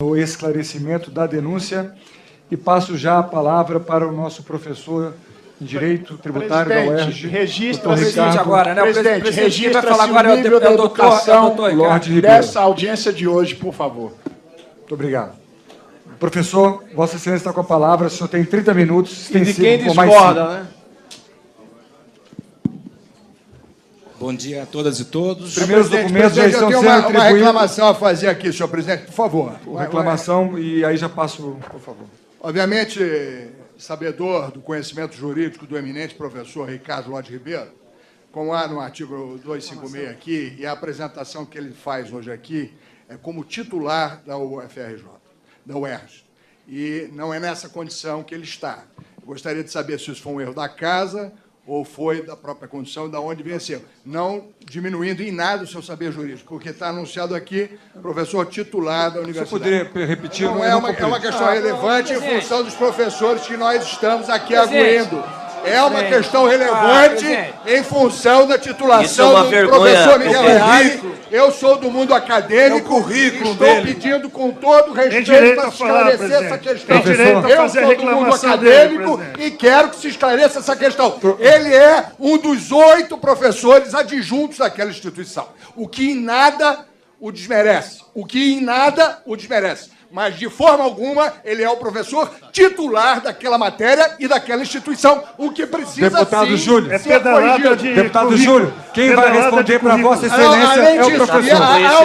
O esclarecimento da denúncia e passo já a palavra para o nosso professor em Direito Tributário da UERJ. Registra-se agora, né? Presidente, registra-se vai falar agora o nível da educação Lorde Ribeiro. dessa audiência de hoje, por favor. Muito obrigado. Professor, Vossa Excelência está com a palavra. O senhor tem 30 minutos. E de quem discorda, né? Bom dia a todas e todos. Primeiros documentos já estão sendo uma atribuídos. reclamação a fazer aqui, senhor presidente, por favor. Reclamação, e aí já passo, por favor. Obviamente, sabedor do conhecimento jurídico do eminente professor Ricardo Lorde Ribeiro, como há no artigo 256 aqui, e a apresentação que ele faz hoje aqui é como titular da UFRJ, da UERJ. E não é nessa condição que ele está. Gostaria de saber se isso foi um erro da casa ou foi da própria condição da onde venceu. Não diminuindo em nada o seu saber jurídico, porque está anunciado aqui, professor titular da universidade. O senhor poderia repetir? Não, é uma questão relevante em função dos professores que nós estamos aqui aguindo. É uma questão relevante em função da titulação do professor Miguel Reale. Eu sou do mundo acadêmico e estou pedindo com todo respeito para se esclarecer essa questão. Eu sou do mundo acadêmico e quero que se esclareça essa questão. Ele é um dos 8 professores adjuntos daquela instituição, o que em nada o desmerece. Mas, de forma alguma, ele é o professor titular daquela matéria e daquela instituição, o que precisa, Deputado sim, Júlio. ser corrigido. Deputado Júlio, quem vai responder para Vossa Excelência é o professor. Há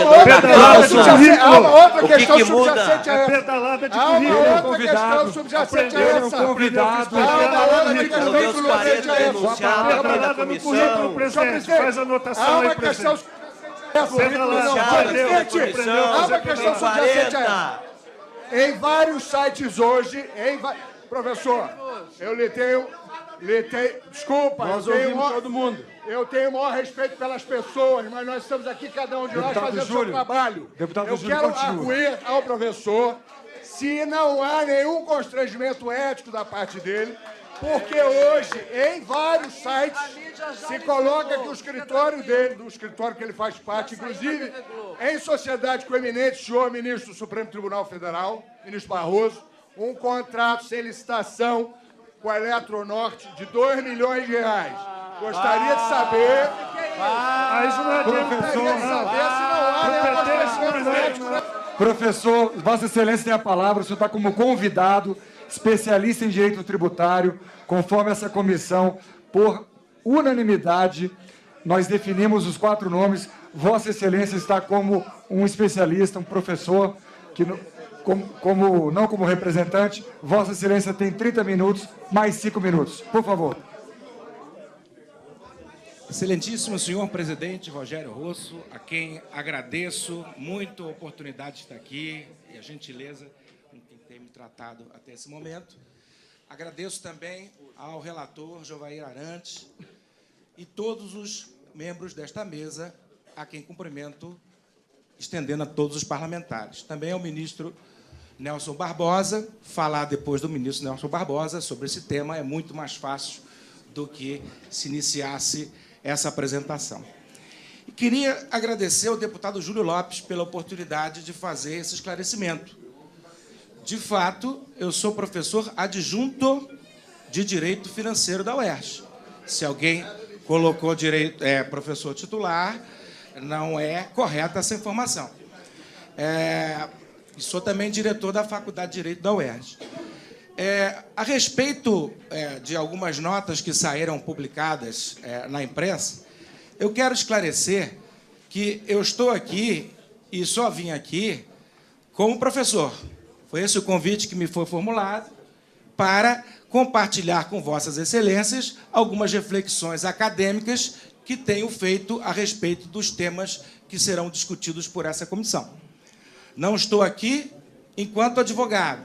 uma outra questão subjacente a essa. Pedalada de Há uma currículo. outra questão subjacente a essa. Convidado. Há uma outra questão subjacente a essa. Pedalada no currículo, presidente. Faz anotação Há aí, uma questão presidente. Há uma questão subjacente a essa. Em vários sites hoje, professor, eu lhe tenho, desculpa, Nós ouvimos todo mundo. Eu tenho o maior respeito pelas pessoas, mas nós estamos aqui, cada um de nós, fazendo o seu trabalho. Eu quero arguir ao professor se não há nenhum constrangimento ético da parte dele, porque hoje, em vários sites, se coloca que o escritório dele, do escritório que ele faz parte, inclusive em sociedade com o eminente senhor ministro do Supremo Tribunal Federal, ministro Barroso, um contrato sem licitação com a Eletronorte de R$2 milhões. Gostaria de saber... Professor, Vossa Excelência tem a palavra, o senhor está como convidado, especialista em direito tributário, conforme essa comissão, por unanimidade, nós definimos os 4 nomes. Vossa Excelência está como um especialista, um professor, que não como representante. Vossa Excelência tem 30 minutos, mais 5 minutos. Por favor. Excelentíssimo senhor presidente Rogério Rosso, a quem agradeço muito a oportunidade de estar aqui e a gentileza com quem tem me tratado até esse momento. Agradeço também ao relator Jovair Arantes e todos os membros desta mesa, a quem cumprimento, estendendo a todos os parlamentares. Também ao ministro Nelson Barbosa. Falar depois do ministro Nelson Barbosa sobre esse tema é muito mais fácil do que se iniciasse essa apresentação. E queria agradecer ao deputado Júlio Lopes pela oportunidade de fazer esse esclarecimento. De fato, eu sou professor adjunto de Direito Financeiro da UERJ. Se alguém colocou professor titular, não é correta essa informação. E sou também diretor da Faculdade de Direito da UERJ. A respeito de algumas notas que saíram publicadas na imprensa, eu quero esclarecer que eu estou aqui e só vim aqui como professor. Foi esse o convite que me foi formulado para compartilhar com Vossas Excelências algumas reflexões acadêmicas que tenho feito a respeito dos temas que serão discutidos por essa comissão. Não estou aqui enquanto advogado.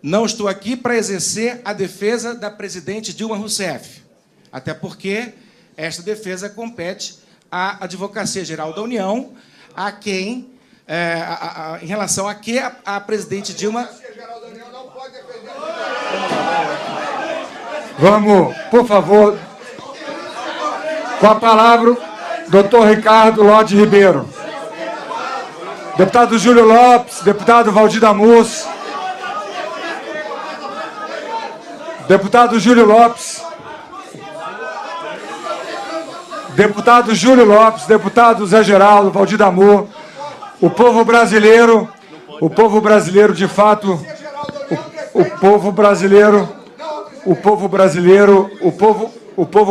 Não estou aqui para exercer a defesa da presidente Dilma Rousseff, até porque esta defesa compete à Advocacia Geral da União, a quem, em relação a que a presidente Dilma... Vamos, por favor, com a palavra, doutor Ricardo Lorde Ribeiro. Deputado Júlio Lopes, deputado Valdir Damus. Deputado Júlio Lopes. Deputado Júlio Lopes, deputado Zé Geraldo, Valdir Damus. O povo brasileiro, de fato, o povo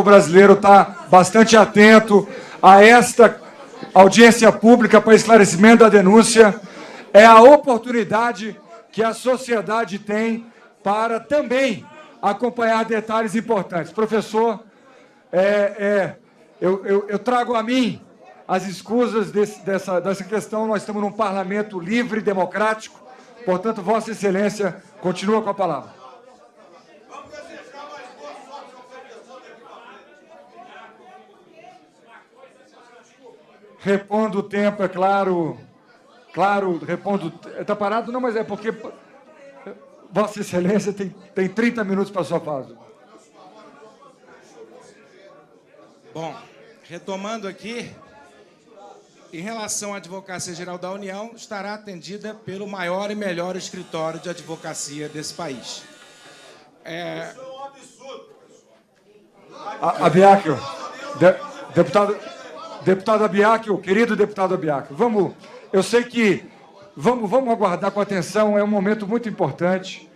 brasileiro está bastante atento a esta audiência pública para esclarecimento da denúncia. É a oportunidade que a sociedade tem para também acompanhar detalhes importantes. Professor, eu trago a mim as escusas dessa questão. Nós estamos num parlamento livre, democrático, portanto, Vossa Excelência continua com a palavra. Repondo o tempo, é claro. Claro, repondo. Está parado? Não, mas é porque Vossa Excelência tem 30 minutos para a sua fala. Bom, retomando aqui, em relação à Advocacia Geral da União, estará atendida pelo maior e melhor escritório de advocacia desse país. Abiacchio, deputado Abiacchio, querido deputado Abiacchio, eu sei que vamos aguardar com atenção, é um momento muito importante,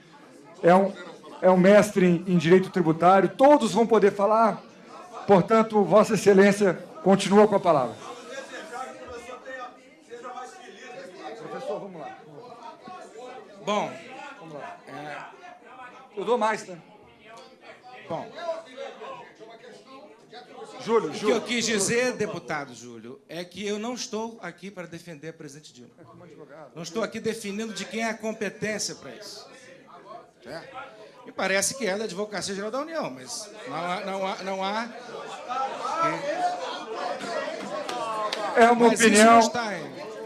é um mestre em direito tributário, todos vão poder falar, portanto, Vossa Excelência continua com a palavra. Professor, vamos lá. Bom, eu dou mais, tá? Bom, Júlio. O que eu quis dizer, deputado Júlio, é que eu não estou aqui para defender a presidente Dilma. Não estou aqui definindo de quem é a competência para isso. Me parece que é da Advocacia Geral da União, mas não há...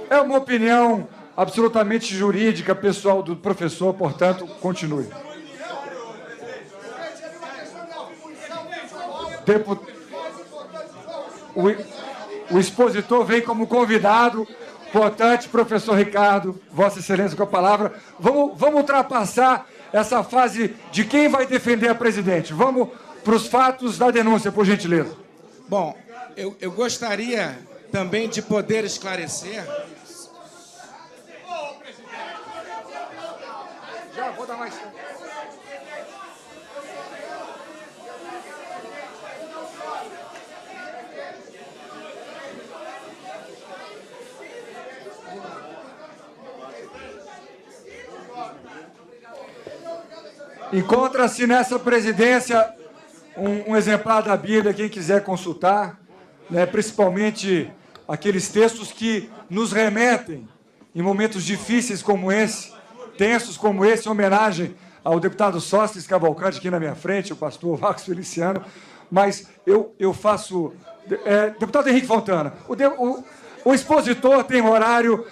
É uma opinião absolutamente jurídica, pessoal do professor, portanto, continue. O expositor vem como convidado, portanto, professor Ricardo, Vossa Excelência com a palavra. Vamos ultrapassar essa fase de quem vai defender a presidente. Vamos para os fatos da denúncia, por gentileza. Bom, eu gostaria também de poder esclarecer... Já vou dar mais... Encontra-se nessa presidência um exemplar da Bíblia, quem quiser consultar, né, principalmente aqueles textos que nos remetem, em momentos difíceis como esse, tensos como esse, em homenagem ao deputado Sóstenes Cavalcante, aqui na minha frente, o pastor Marcos Feliciano, mas eu faço... deputado Henrique Fontana, o expositor tem horário,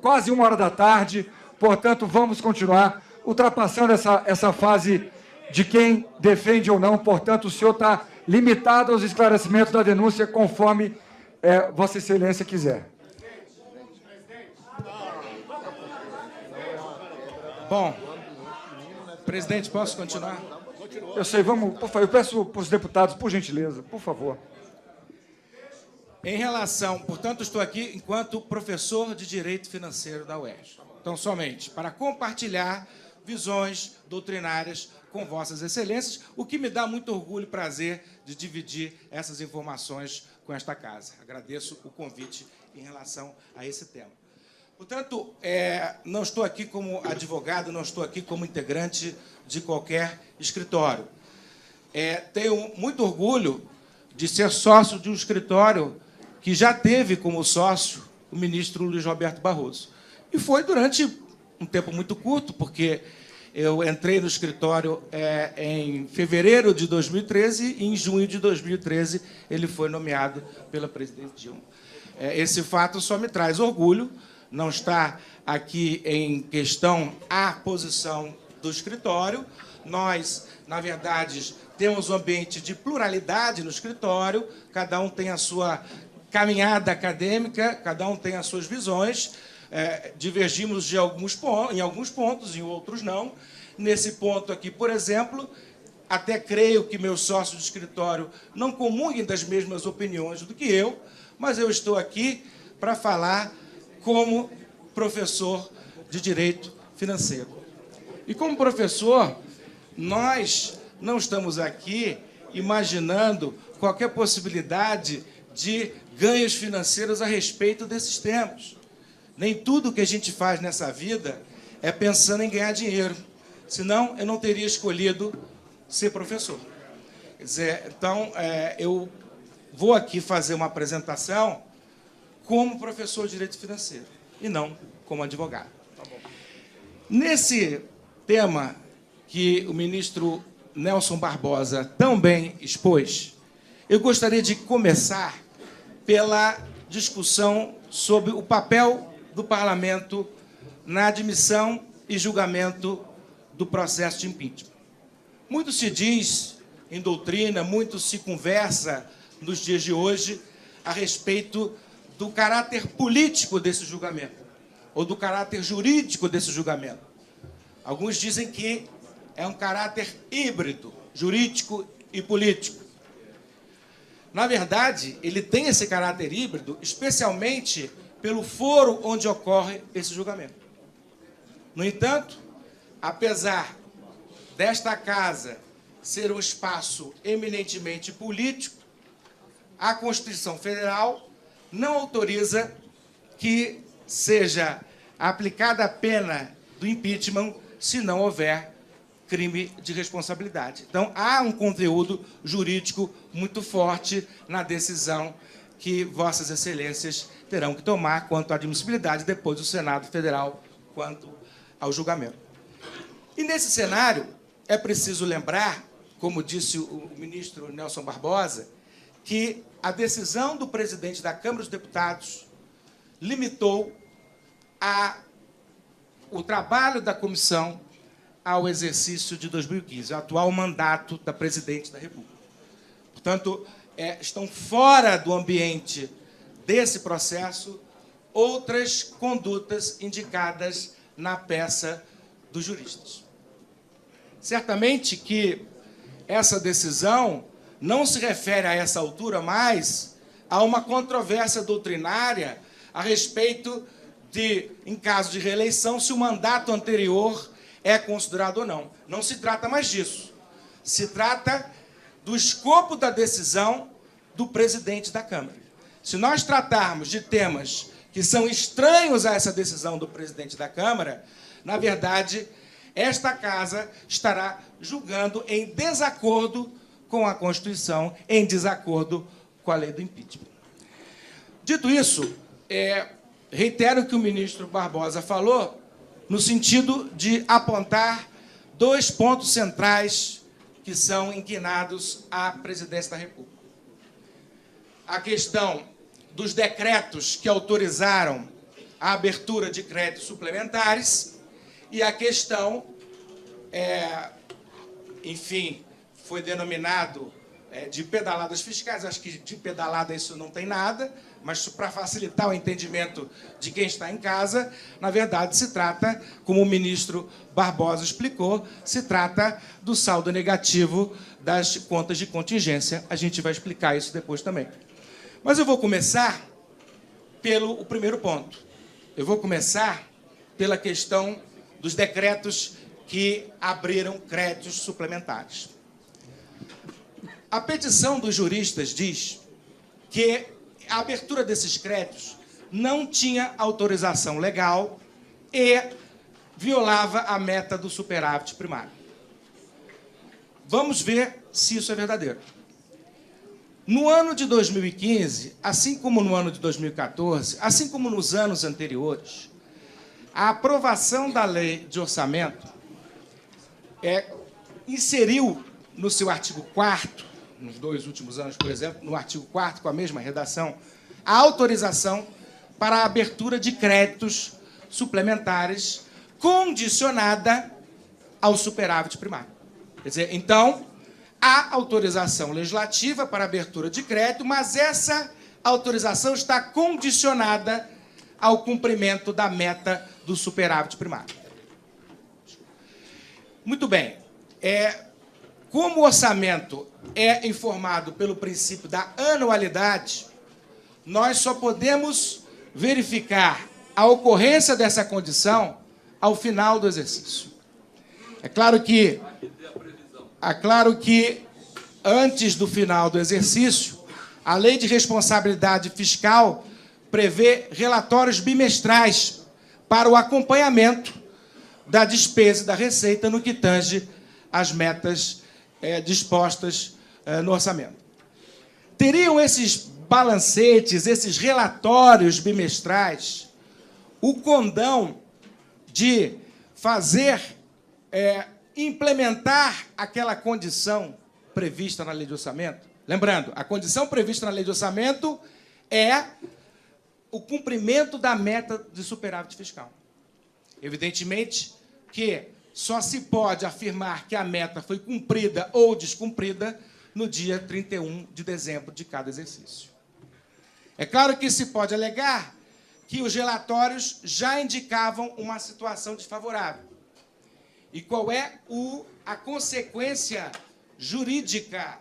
quase 1h da tarde, portanto, vamos continuar ultrapassando essa fase de quem defende ou não, portanto, o senhor está limitado aos esclarecimentos da denúncia conforme Vossa Excelência quiser. Bom, presidente, posso continuar? Eu sei, vamos, por favor, eu peço para os deputados, por gentileza, por favor. Em relação, portanto, estou aqui enquanto professor de Direito Financeiro da UERJ. Então, somente para compartilhar visões doutrinárias com Vossas Excelências, o que me dá muito orgulho e prazer de dividir essas informações com esta casa. Agradeço o convite em relação a esse tema. Portanto, não estou aqui como advogado, não estou aqui como integrante de qualquer escritório. Tenho muito orgulho de ser sócio de um escritório que já teve como sócio o ministro Luiz Roberto Barroso. E foi durante um tempo muito curto, porque eu entrei no escritório em fevereiro de 2013 e, em junho de 2013, ele foi nomeado pela presidente Dilma. Esse fato só me traz orgulho, não está aqui em questão a posição do escritório. Nós, na verdade, temos um ambiente de pluralidade no escritório, cada um tem a sua caminhada acadêmica, cada um tem as suas visões, divergimos em alguns pontos, em outros não. Nesse ponto aqui, por exemplo, até creio que meus sócios de escritório não comunguem das mesmas opiniões do que eu, mas eu estou aqui para falar como professor de Direito Financeiro. E como professor, nós não estamos aqui imaginando qualquer possibilidade de ganhos financeiros a respeito desses temas. Nem tudo que a gente faz nessa vida é pensando em ganhar dinheiro. Senão, eu não teria escolhido ser professor. Quer dizer, então, eu vou aqui fazer uma apresentação como professor de Direito Financeiro e não como advogado. Tá bom. Nesse tema que o ministro Nelson Barbosa tão bem expôs, eu gostaria de começar pela discussão sobre o papel do parlamento na admissão e julgamento do processo de impeachment. Muito se diz em doutrina, muito se conversa nos dias de hoje a respeito do caráter político desse julgamento, ou do caráter jurídico desse julgamento. Alguns dizem que é um caráter híbrido, jurídico e político. Na verdade, ele tem esse caráter híbrido, especialmente pelo foro onde ocorre esse julgamento. No entanto, apesar desta casa ser um espaço eminentemente político, a Constituição Federal não autoriza que seja aplicada a pena do impeachment se não houver crime de responsabilidade. Então, há um conteúdo jurídico muito forte na decisão que Vossas Excelências terão que tomar quanto à admissibilidade, depois do Senado Federal, quanto ao julgamento. E, nesse cenário, é preciso lembrar, como disse o ministro Nelson Barbosa, que a decisão do presidente da Câmara dos Deputados limitou o trabalho da comissão ao exercício de 2015, ao atual mandato da presidente da República. Portanto, estão fora do ambiente desse processo outras condutas indicadas na peça dos juristas. Certamente que essa decisão não se refere a essa altura mais a uma controvérsia doutrinária a respeito de, em caso de reeleição, se o mandato anterior é considerado ou não. Não se trata mais disso. Se trata do escopo da decisão do presidente da Câmara. Se nós tratarmos de temas que são estranhos a essa decisão do presidente da Câmara, na verdade, esta casa estará julgando em desacordo com a Constituição, em desacordo com a lei do impeachment. Dito isso, reitero o que o ministro Barbosa falou, no sentido de apontar dois pontos centrais que são inquinados à presidência da República. A questão dos decretos que autorizaram a abertura de créditos suplementares e a questão, enfim, foi denominado de pedaladas fiscais. Acho que de pedalada isso não tem nada, mas para facilitar o entendimento de quem está em casa, na verdade se trata, como o ministro Barbosa explicou, se trata do saldo negativo das contas de contingência. A gente vai explicar isso depois também. Mas eu vou começar pelo primeiro ponto. Eu vou começar pela questão dos decretos que abriram créditos suplementares. A petição dos juristas diz que a abertura desses créditos não tinha autorização legal e violava a meta do superávit primário. Vamos ver se isso é verdadeiro. No ano de 2015, assim como no ano de 2014, assim como nos anos anteriores, a aprovação da lei de orçamento inseriu no seu artigo 4º, nos dois últimos anos, por exemplo, no artigo 4º, com a mesma redação, a autorização para a abertura de créditos suplementares condicionada ao superávit primário. Quer dizer, então, há autorização legislativa para a abertura de crédito, mas essa autorização está condicionada ao cumprimento da meta do superávit primário. Muito bem. Como o orçamento é informado pelo princípio da anualidade, nós só podemos verificar a ocorrência dessa condição ao final do exercício. É claro que antes do final do exercício, a Lei de Responsabilidade Fiscal prevê relatórios bimestrais para o acompanhamento da despesa e da receita no que tange às metas dispostas no orçamento. Teriam esses balancetes, esses relatórios bimestrais, o condão de fazer, implementar aquela condição prevista na lei de orçamento? Lembrando, a condição prevista na lei de orçamento é o cumprimento da meta de superávit fiscal. Evidentemente que só se pode afirmar que a meta foi cumprida ou descumprida no dia 31 de dezembro de cada exercício. É claro que se pode alegar que os relatórios já indicavam uma situação desfavorável. E qual é a consequência jurídica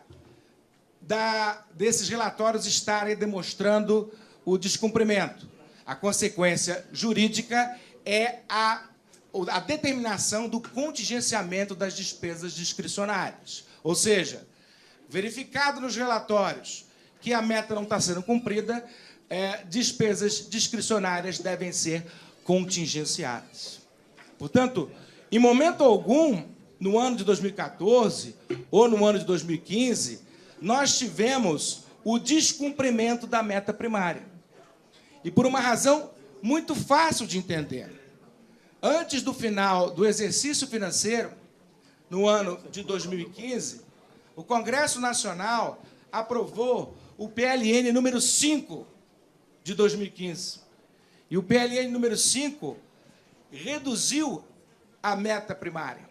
desses relatórios estarem demonstrando o descumprimento? A consequência jurídica é a determinação do contingenciamento das despesas discricionárias. Ou seja, verificado nos relatórios que a meta não está sendo cumprida, despesas discricionárias devem ser contingenciadas. Portanto, em momento algum, no ano de 2014 ou no ano de 2015, nós tivemos o descumprimento da meta primária. E por uma razão muito fácil de entender. Antes do final do exercício financeiro, no ano de 2015, o Congresso Nacional aprovou o PLN número 5 de 2015. E o PLN número 5 reduziu a meta primária,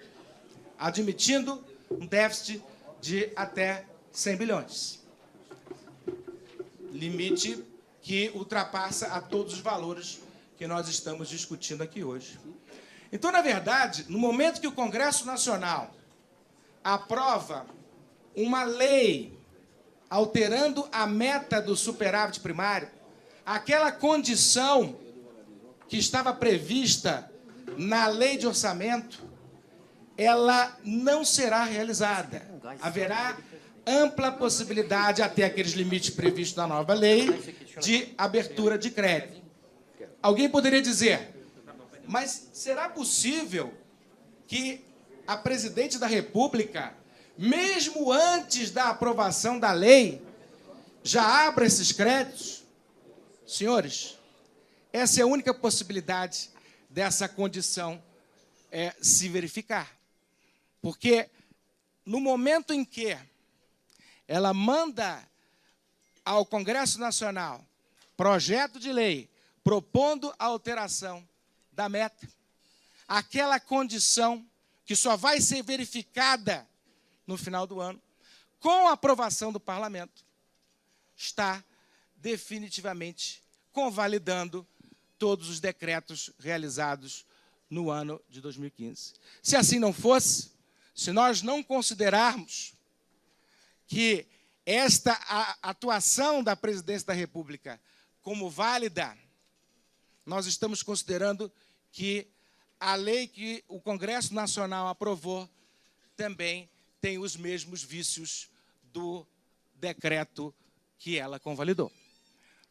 admitindo um déficit de até 100 bilhões. Limite que ultrapassa a todos os valores que nós estamos discutindo aqui hoje. Então, na verdade, no momento que o Congresso Nacional aprova uma lei alterando a meta do superávit primário, aquela condição que estava prevista na lei de orçamento, ela não será realizada. Haverá ampla possibilidade, até aqueles limites previstos na nova lei, de abertura de crédito. Alguém poderia dizer, mas será possível que a presidente da República, mesmo antes da aprovação da lei, já abra esses créditos? Senhores, essa é a única possibilidade dessa condição se verificar. Porque no momento em que ela manda ao Congresso Nacional projeto de lei propondo a alteração da meta, aquela condição que só vai ser verificada no final do ano, com a aprovação do Parlamento, está definitivamente convalidando todos os decretos realizados no ano de 2015. Se assim não fosse, se nós não considerarmos que esta atuação da presidência da República como válida, nós estamos considerando que a lei que o Congresso Nacional aprovou também tem os mesmos vícios do decreto que ela convalidou.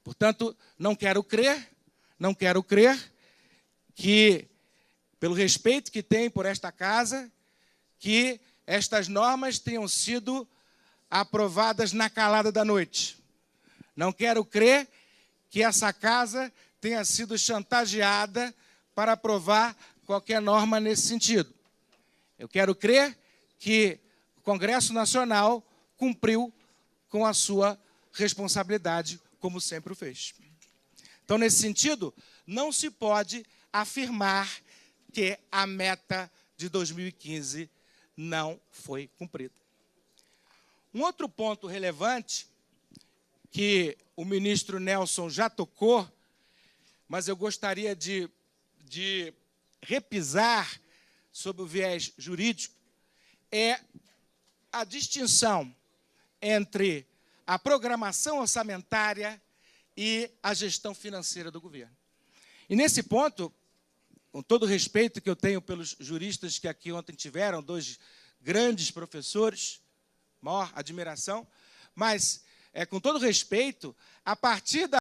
Portanto, não quero crer que, pelo respeito que tem por esta casa, que estas normas tenham sido aprovadas na calada da noite. Não quero crer que essa casa tenha sido chantageada para aprovar qualquer norma nesse sentido. Eu quero crer que o Congresso Nacional cumpriu com a sua responsabilidade, como sempre o fez. Então, nesse sentido, não se pode afirmar que a meta de 2015 não foi cumprida. Um outro ponto relevante, que o ministro Nelson já tocou, mas eu gostaria de repisar sobre o viés jurídico, é a distinção entre a programação orçamentária e a gestão financeira do governo. E, nesse ponto, com todo o respeito que eu tenho pelos juristas que aqui ontem tiveram, 2 grandes professores, maior admiração, mas, com todo respeito, a partir da